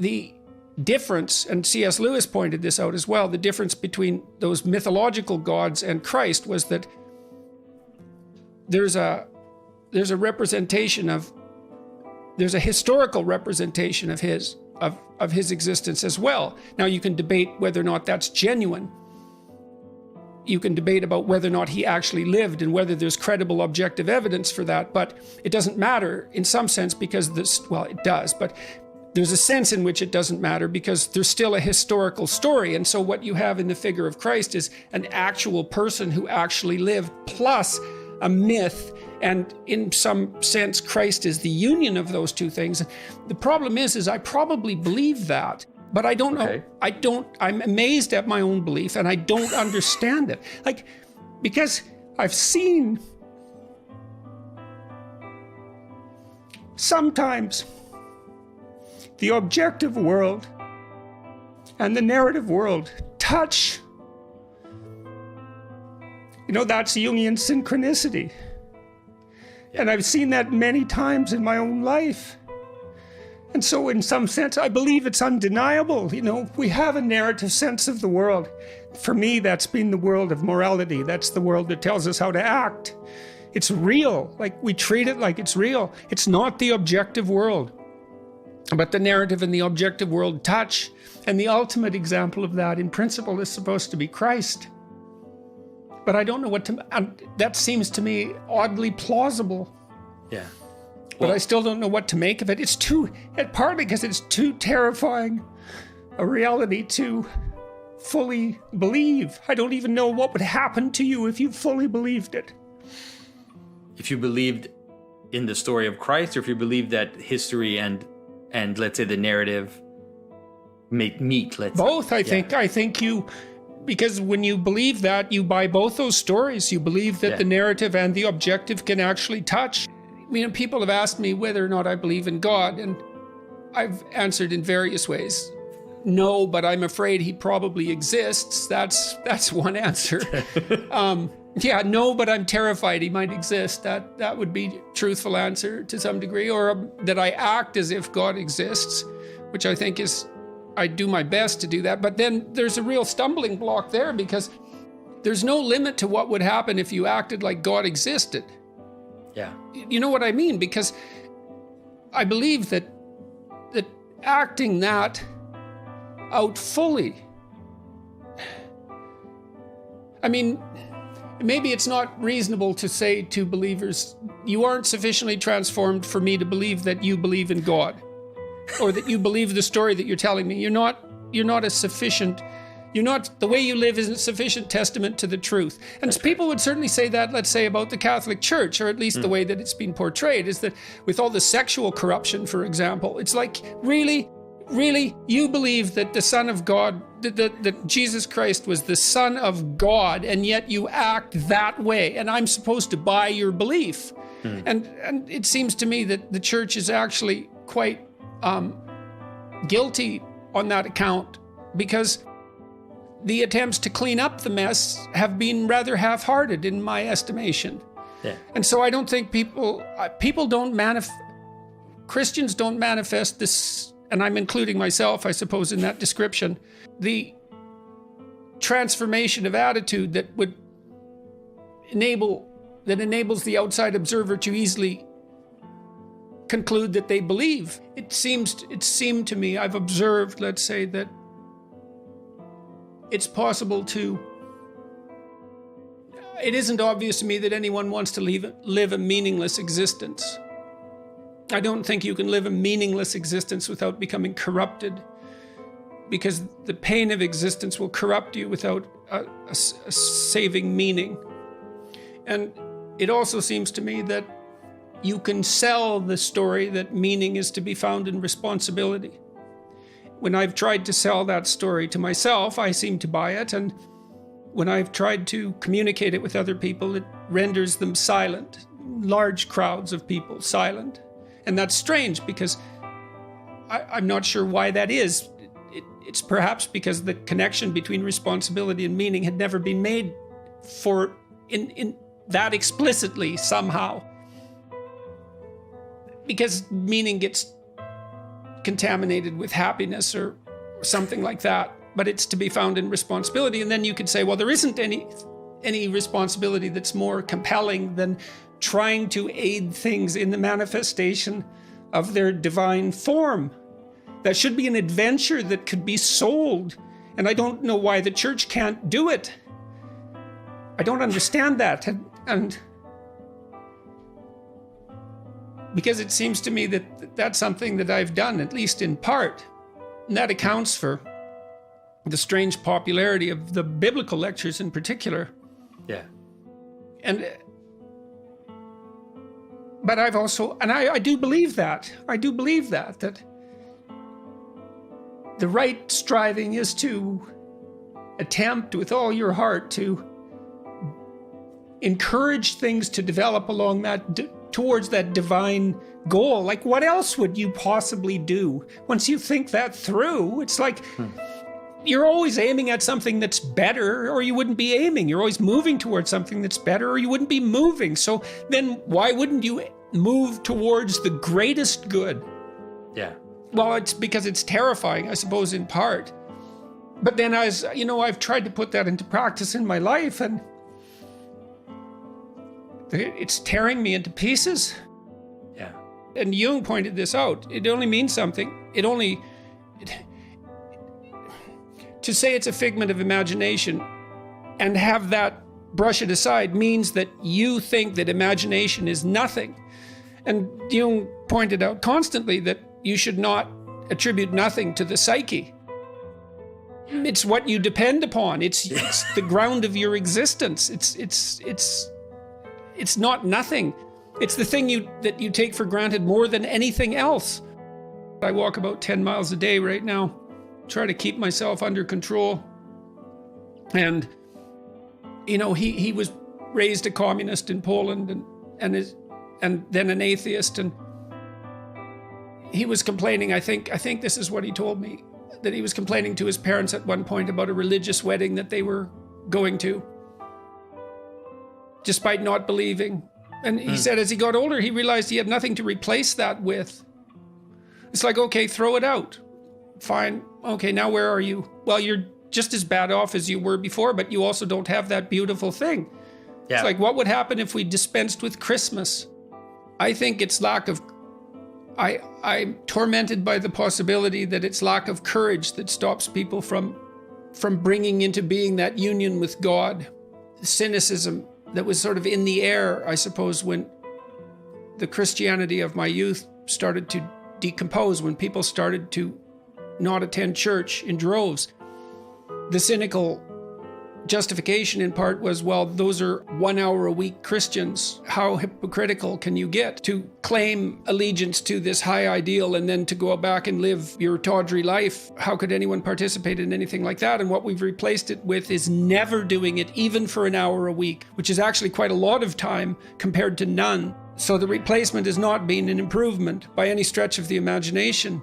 the difference, and C.S. Lewis pointed this out as well, the difference between those mythological gods and Christ was that there's a representation of, there's a historical representation of his existence as well. Now you can debate whether or not that's genuine. You can debate about whether or not he actually lived and whether there's credible objective evidence for that, but it doesn't matter in some sense because this, well, it does, but there's a sense in which it doesn't matter because there's still a historical story. And so what you have in the figure of Christ is an actual person who actually lived plus a myth. And in some sense, Christ is the union of those two things. The problem is I probably believe that, but I don't know. I'm amazed at my own belief and I don't understand it. Like, because I've seen sometimes the objective world and the narrative world touch. You know, that's Jungian synchronicity. And I've seen that many times in my own life. And so in some sense, I believe it's undeniable. You know, we have a narrative sense of the world. For me, that's been the world of morality. That's the world that tells us how to act. It's real. Like, we treat it like it's real. It's not the objective world. But the narrative and the objective world touch. And the ultimate example of that, in principle, is supposed to be Christ. But I don't know what to... that seems to me oddly plausible. Yeah. But I still don't know what to make of it. It's too... partly because it's too terrifying a reality to fully believe. I don't even know what would happen to you if you fully believed it. If you believed in the story of Christ, or if you believed that history and let's say the narrative meet, let's both, say. I think you, because when you believe that, you buy both those stories. You believe that the narrative and the objective can actually touch. I mean, people have asked me whether or not I believe in God, and I've answered in various ways. No, but I'm afraid he probably exists. That's one answer. Yeah, no, but I'm terrified he might exist. That would be a truthful answer to some degree, or that I act as if God exists, which I think is, I do my best to do that. But then there's a real stumbling block there because there's no limit to what would happen if you acted like God existed. Yeah. You know what I mean? Because I believe that acting that out fully, I mean, maybe it's not reasonable to say to believers, you aren't sufficiently transformed for me to believe that you believe in God, or that you believe the story that you're telling me. You're not a sufficient, the way you live isn't sufficient testament to the truth. And people would certainly say that, let's say, about the Catholic Church, or at least the way that it's been portrayed, is that with all the sexual corruption, for example, it's like, really, you believe that the Son of God, that Jesus Christ was the Son of God, and yet you act that way, and I'm supposed to buy your belief. And it seems to me that the church is actually quite guilty on that account, because the attempts to clean up the mess have been rather half-hearted in my estimation. Yeah. And so I don't think Christians don't manifest this, and I'm including myself, I suppose, in that description, the transformation of attitude that would enables the outside observer to easily conclude that they believe. It seemed to me, I've observed, let's say, that it's possible it isn't obvious to me that anyone wants to live a meaningless existence. I don't think you can live a meaningless existence without becoming corrupted, because the pain of existence will corrupt you without a saving meaning. And it also seems to me that you can sell the story that meaning is to be found in responsibility. When I've tried to sell that story to myself, I seem to buy it, and when I've tried to communicate it with other people, it renders them silent, large crowds of people silent. And that's strange, because I'm not sure why that is. It's perhaps because the connection between responsibility and meaning had never been made in that explicitly somehow. Because meaning gets contaminated with happiness or something like that, but it's to be found in responsibility. And then you could say, well, there isn't any responsibility that's more compelling than trying to aid things in the manifestation of their divine form. That should be an adventure that could be sold. And I don't know why the church can't do it. I don't understand that. And because it seems to me that that's something that I've done, at least in part. And that accounts for the strange popularity of the biblical lectures in particular. Yeah. But I've also, and I do believe that. I do believe that the right striving is to attempt with all your heart to encourage things to develop along that, towards that divine goal. Like, what else would you possibly do? Once you think that through, it's like you're always aiming at something that's better, or you wouldn't be aiming. You're always moving towards something that's better, or you wouldn't be moving. So then why wouldn't you move towards the greatest good? Yeah. Well, it's because it's terrifying, I suppose, in part. But then I've tried to put that into practice in my life, and it's tearing me into pieces. Yeah. And Jung pointed this out. It only means something. To say it's a figment of imagination and have that brush it aside means that you think that imagination is nothing. And Jung pointed out constantly that you should not attribute nothing to the psyche. It's what you depend upon. It's the ground of your existence. It's not nothing. It's the thing that you take for granted more than anything else. I walk about 10 miles a day right now, try to keep myself under control. And, he was raised a communist in Poland and then an atheist. And he was complaining, I think this is what he told me, that he was complaining to his parents at one point about a religious wedding that they were going to, despite not believing. And he said as he got older, he realized he had nothing to replace that with. It's like, okay, throw it out. Fine. Okay, now where are you? Well, you're just as bad off as you were before, but you also don't have that beautiful thing. Yeah. It's like, what would happen if we dispensed with Christmas? I think it's lack of... I'm tormented by the possibility that it's lack of courage that stops people from bringing into being that union with God. Cynicism that was sort of in the air, I suppose, when the Christianity of my youth started to decompose, when people started to not attend church in droves. The cynical justification in part was, well, those are 1 hour a week Christians. How hypocritical can you get to claim allegiance to this high ideal and then to go back and live your tawdry life? How could anyone participate in anything like that? And what we've replaced it with is never doing it, even for an hour a week, which is actually quite a lot of time compared to none. So the replacement has not been an improvement by any stretch of the imagination.